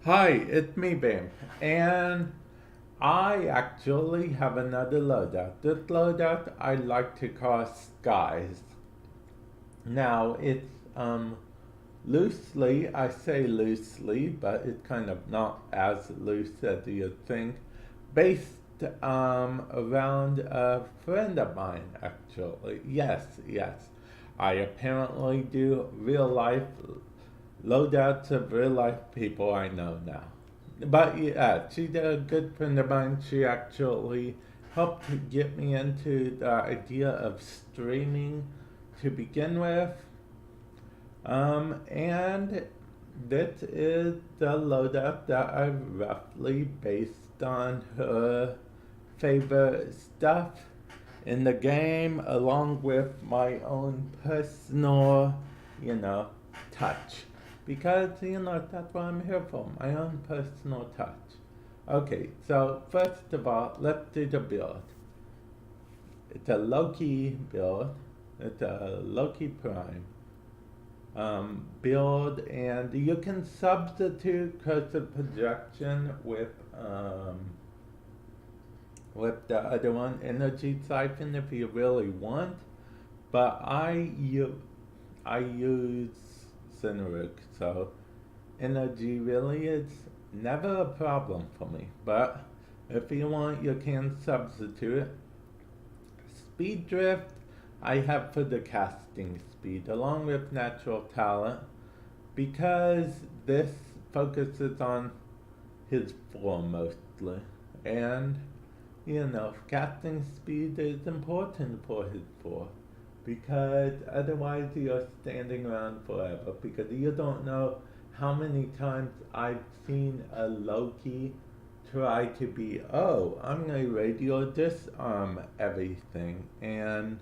Hi, it's me, Bam, and I actually have another loadout. This loadout I like to call Skies. Now, it's loosely, I say loosely, but it's kind of not as loose as you'd think, based around a friend of mine, actually. Yes. I apparently do real life loadouts of real life people I know now. But yeah, she's a good friend of mine. She actually helped get me into the idea of streaming to begin with. And this is the loadout that I roughly based on her favorite stuff in the game, along with my own personal, you know, touch. Because, that's what I'm here for, my own personal touch. Okay, so first of all, let's do the build. It's a Loki build. It's a Loki Prime build, and you can substitute cursor projection with the other one, energy siphon, if you really want. But I use Cineruc, so energy really is never a problem for me. But if you want, you can substitute it. Speed drift, I have for the casting speed, along with natural talent, because this focuses on his form mostly. And, casting speed is important for his form. Because otherwise you're standing around forever. Because you don't know how many times I've seen a Loki try to be, oh, I'm gonna radio disarm everything, and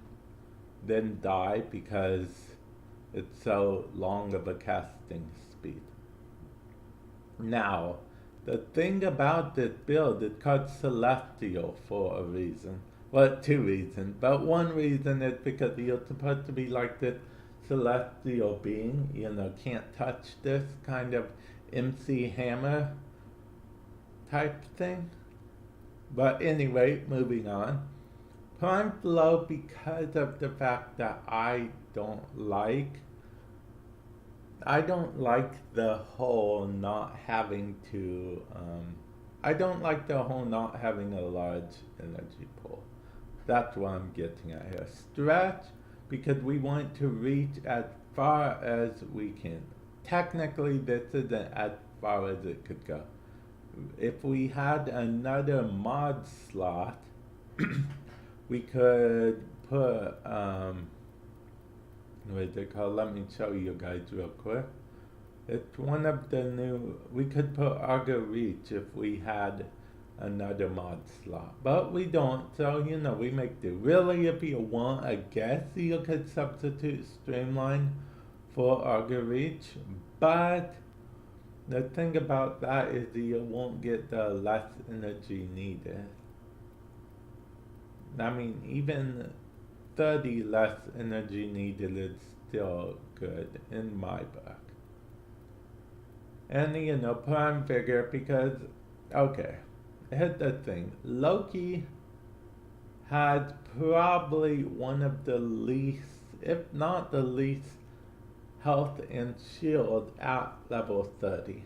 then die because it's so long of a casting speed. Now, the thing about this build, it's called Celestial for a reason. Well, two reasons, but one reason is because you're supposed to be like this celestial being, can't touch this kind of MC Hammer type thing. But anyway, moving on. Prime Flow, because of the fact that I don't like the whole not having to, I don't like the whole not having a large energy pool. That's what I'm getting at here. Stretch, because we want to reach as far as we can. Technically, this isn't as far as it could go. If we had another mod slot, we could put, what is it called? Let me show you guys real quick. It's one of the new, we could put Auger Reach if we had another mod slot. But we don't, so we make do. Really, if you want, I guess you could substitute Streamline for Auger Reach, but the thing about that is that you won't get the less energy needed. I mean, even 30 less energy needed is still good in my book. And prime figure because, okay, here's the thing. Loki had probably one of the least, if not the least, health and shield at level 30.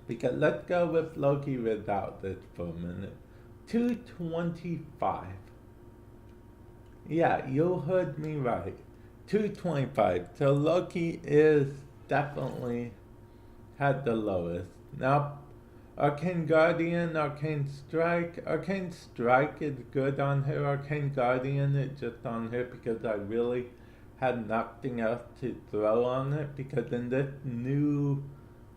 Because let's go with Loki without this for a minute. 225. Yeah, you heard me right. 225. So Loki is definitely had the lowest. Now, Arcane Guardian, Arcane Strike. Arcane Strike is good on her. Arcane Guardian is just on her because I really had nothing else to throw on it. Because in this new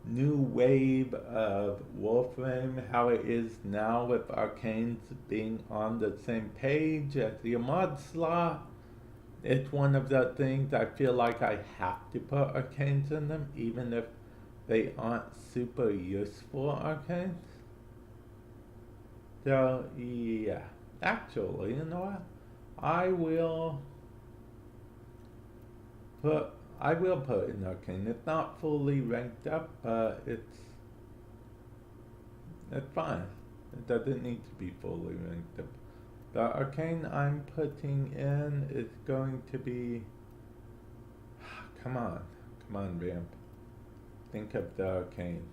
wave of Warframe, how it is now with Arcanes being on the same page as the mod slot, it's one of the things I feel like I have to put Arcanes in them, even if they aren't super useful Arcanes. So, yeah. Actually, you know what? I will put I will put it in Arcane. It's not fully ranked up, but it's fine. It doesn't need to be fully ranked up. The Arcane I'm putting in is going to be... Come on, Vamp. Think of the Arcane.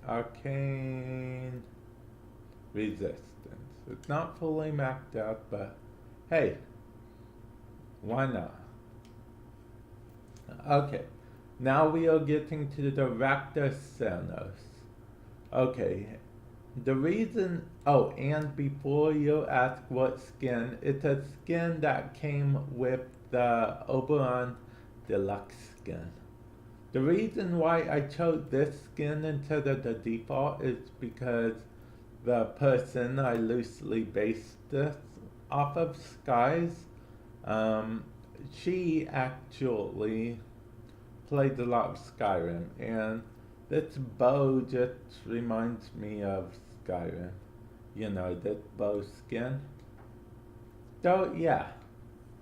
Arcane Resistance. It's not fully maxed out, but hey, why not? Okay, now we are getting to the Raptor Xenos. Okay, the reason, oh, and before you ask what skin, it's a skin that came with the Oberon Deluxe skin. The reason why I chose this skin instead of the default is because the person I loosely based this off of, Skies, she actually played a lot of Skyrim, and this bow just reminds me of Skyrim. You know, that bow skin. So yeah.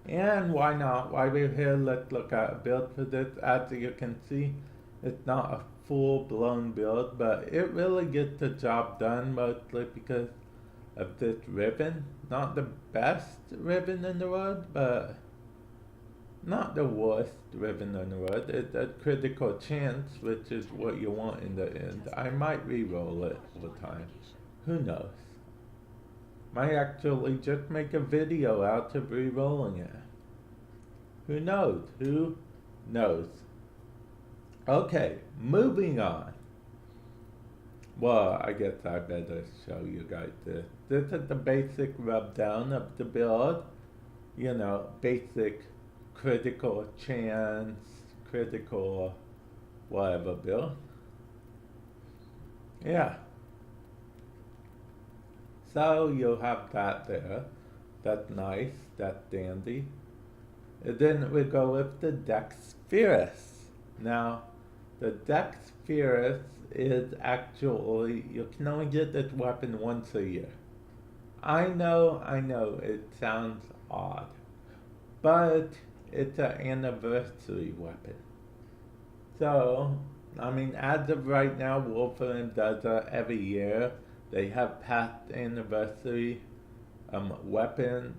And why not? While we're here, let's look at a build for this. As you can see, it's not a full-blown build, but it really gets the job done, mostly because of this ribbon. Not the best ribbon in the world, but not the worst ribbon in the world. It's a critical chance, which is what you want in the end. I might re-roll it over time. Who knows? Might actually just make a video out of re-rolling it. Who knows? Who knows? Okay, moving on. Well, I guess I better show you guys this. This is the basic rub-down of the build. You know, basic critical chance, critical whatever build. Yeah. So you'll have that there. That's nice, that's dandy. And then we go with the Dexterous. Now, the Dexterous is actually, you can only get this weapon once a year. I know, it sounds odd, but it's an anniversary weapon. So, I mean, as of right now, Warframe does it every year. They have past anniversary weapons,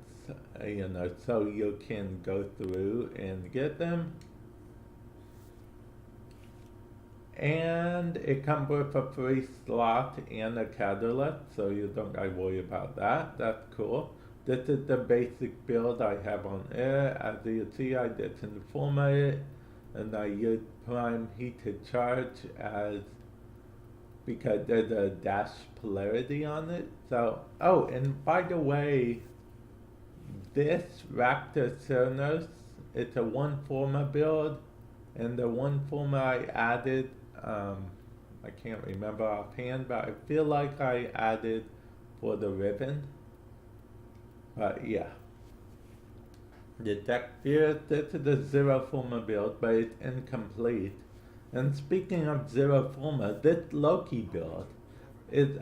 you know, so you can go through and get them. And it comes with a free slot and a catalyst, so you don't gotta worry about that. That's cool. This is the basic build I have on it. As you see, I didn't format it, and I used Prime Heated Charge as because there's a dash polarity on it. So, oh, and by the way, this Raptor Cernos, it's a one forma build, and the one forma I added, I can't remember offhand, but I feel like I added for the ribbon. But yeah. The deck here, this is the zero forma build, but it's incomplete. And speaking of zero forma, this Loki build is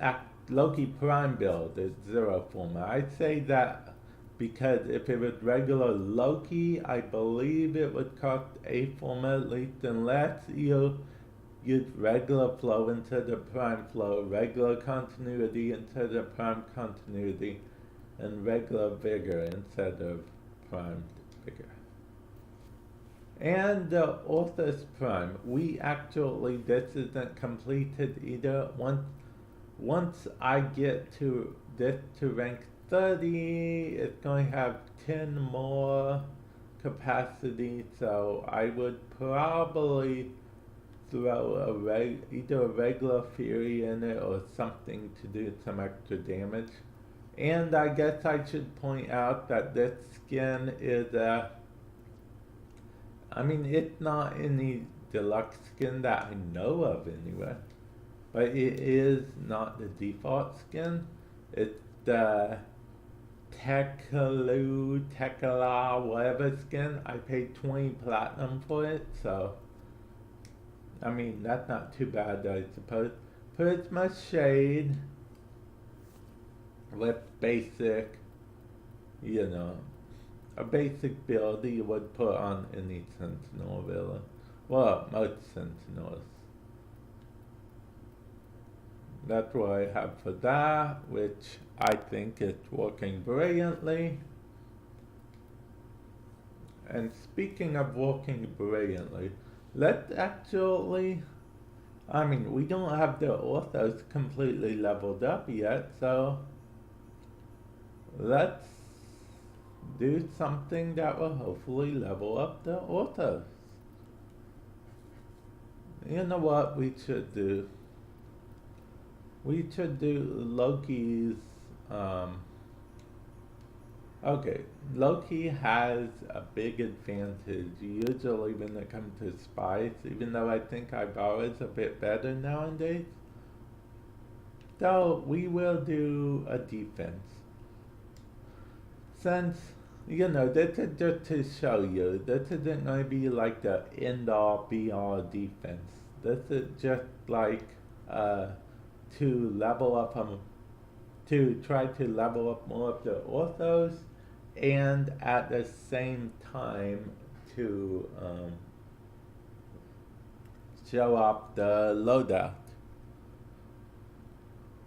Loki Prime build is zero forma. I'd say that because if it was regular Loki, I believe it would cost a forma at least, unless you use regular flow into the prime flow, regular continuity into the prime continuity, and regular vigor instead of prime vigor. And the Orthos Prime, we actually, this isn't completed either. Once I get to this to rank 30, it's going to have 10 more capacity, so I would probably throw either a regular Fury in it or something to do some extra damage. And I guess I should point out that this skin is I mean, it's not any deluxe skin that I know of anyway, but it is not the default skin. It's the Tekala, whatever skin. I paid 20 platinum for it, so I mean, that's not too bad, I suppose. Prisma Shade with basic, you know, a basic build you would put on any Sentinel villain. Well, most Sentinels. That's what I have for that, which I think is working brilliantly. And speaking of working brilliantly, let's actually, I mean, we don't have the orthos completely leveled up yet, so let's do something that will hopefully level up the orthos. You know what we should do? We should do Loki's, okay, Loki has a big advantage usually when it comes to spies, even though I think Ibarra is a bit better nowadays. So we will do a defense. Since, you know, this is just to show you, this isn't going to be like the end-all be-all defense. This is just like to level up to try to level up more of the orthos, and at the same time to show off the loadout.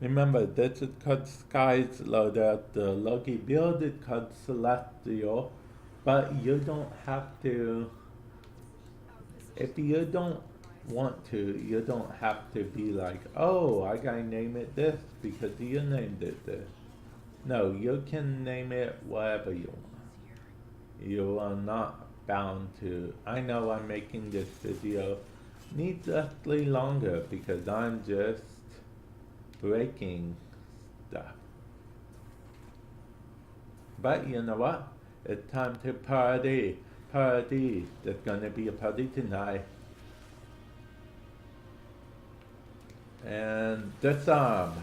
Remember, this is called Sky's loadout. The Loki build is called Celestial, but you don't have to, if you don't want to, you don't have to be like, oh, I gotta name it this because you named it this. No, you can name it whatever you want. You are not bound to. I know I'm making this video needlessly longer because I'm just breaking stuff. But you know what? It's time to party. Party. There's gonna be a party tonight. And disarm.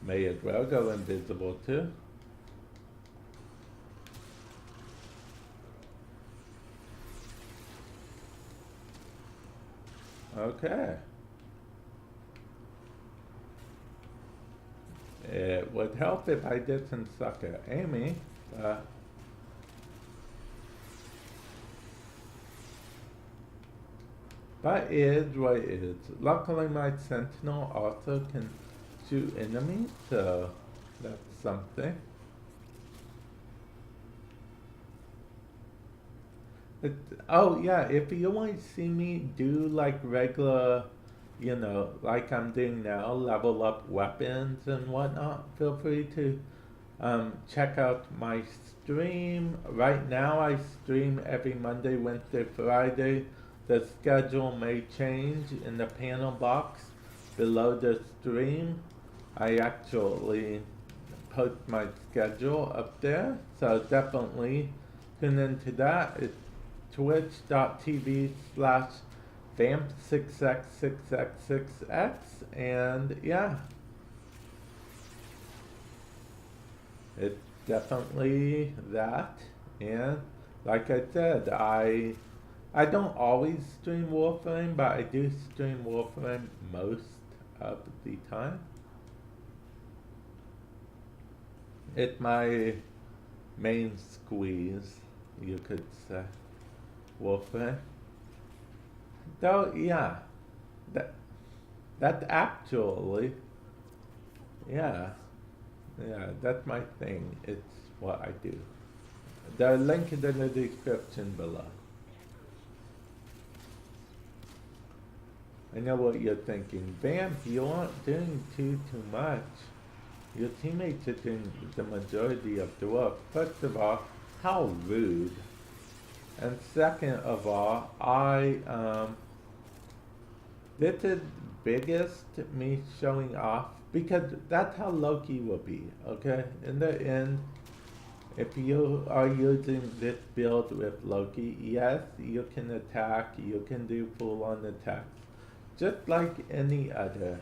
May as well go invisible too. Okay. It would help if I didn't suck at Amy, but it is what it is. Luckily my Sentinel also can shoot enemies, so that's something. Oh yeah, if you want to see me do like regular, you know, like I'm doing now, level up weapons and whatnot, feel free to check out my stream. Right now I stream every Monday, Wednesday, Friday. The schedule may change in the panel box below the stream. I actually post my schedule up there, so definitely tune into that. It's twitch.tv/vamp6x6x6x, and yeah, it's definitely that. And like I said, I don't always stream Warframe, but I do stream Warframe most of the time. It's my main squeeze, you could say. Warframe. Though, yeah, that actually, yeah, that's my thing. It's what I do. The link is in the description below. I know what you're thinking. Vamp, you aren't doing too much. Your teammates are doing the majority of the work. First of all, how rude. And second of all, this is biggest me showing off because that's how Loki will be, okay? In the end, if you are using this build with Loki, yes, you can attack, you can do full-on attacks. Just like any other,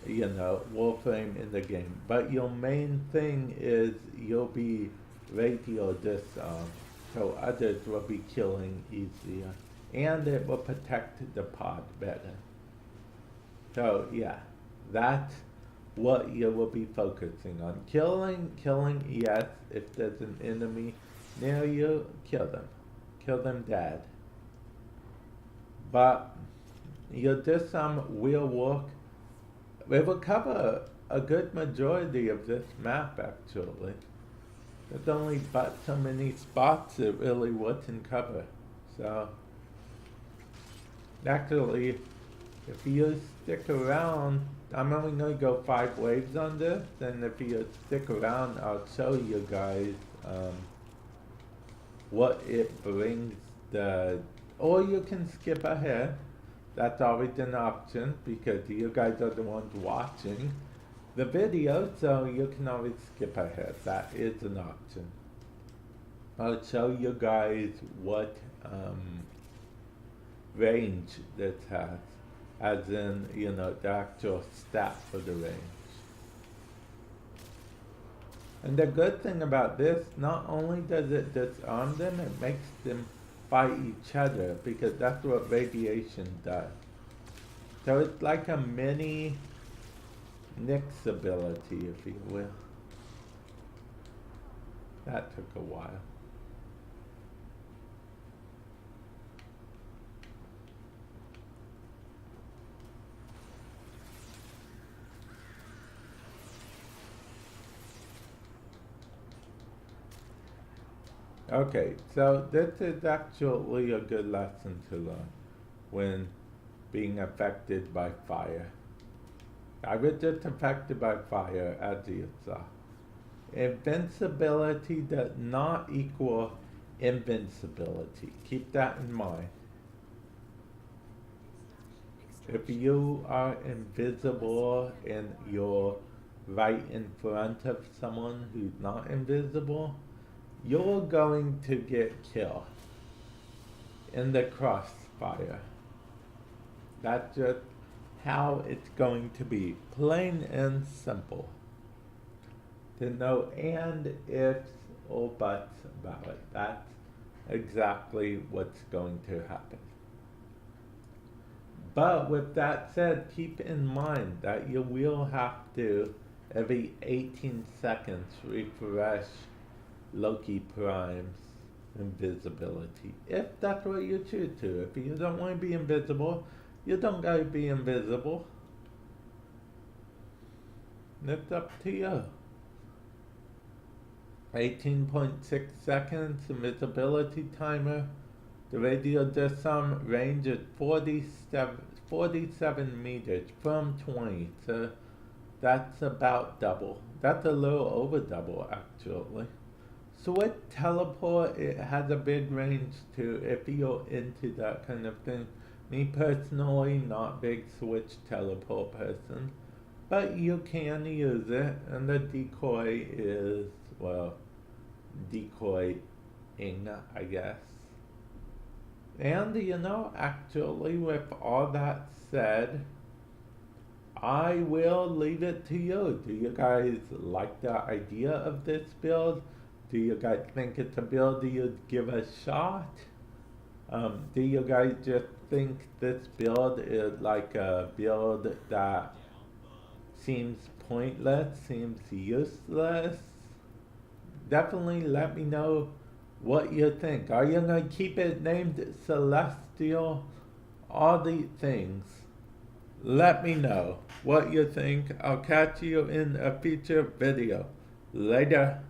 you know, Warframe in the game. But your main thing is you'll be radio disarm, so others will be killing easier. And it will protect the pod better. So yeah, that's what you will be focusing on. Killing, yes, if there's an enemy near you, kill them. Kill them dead. But your disarm will work. It will cover a good majority of this map, actually. There's only but so many spots it really wouldn't cover. So, actually, if you stick around, I'm only going to go 5 waves on this, and if you stick around, I'll show you guys what it brings or you can skip ahead. That's always an option, because you guys are the ones watching the video, so you can always skip ahead. That is an option. I'll show you guys what range this has, as in, the actual stat for the range. And the good thing about this, not only does it disarm them, it makes them fight each other, because that's what radiation does. So it's like a mini Nyx ability, if you will. That took a while. Okay, so this is actually a good lesson to learn when being affected by fire. I was just affected by fire, as you saw. Invincibility does not equal invincibility. Keep that in mind. If you are invisible and you're right in front of someone who's not invisible, you're going to get killed in the crossfire. That's just how it's going to be, plain and simple. There's no and, ifs, or buts about it. That's exactly what's going to happen. But with that said, keep in mind that you will have to, every 18 seconds, refresh Loki Prime's invisibility, if that's what you choose to. If you don't want to be invisible, you don't gotta be invisible. It's up to you. 18.6 seconds invisibility timer. The radio disarm range is 47 meters from 20, so that's about double. That's a little over double, actually. Switch teleport, it has a big range too, if you're into that kind of thing. Me personally, not big switch teleport person, but you can use it, and the decoy is, well, decoying, I guess. And actually, with all that said, I will leave it to you. Do you guys like the idea of this build? Do you guys think it's a build you'd give a shot? Do you guys just think this build is like a build that seems pointless, seems useless? Definitely let me know what you think. Are you going to keep it named Celestial? All the things. Let me know what you think. I'll catch you in a future video. Later.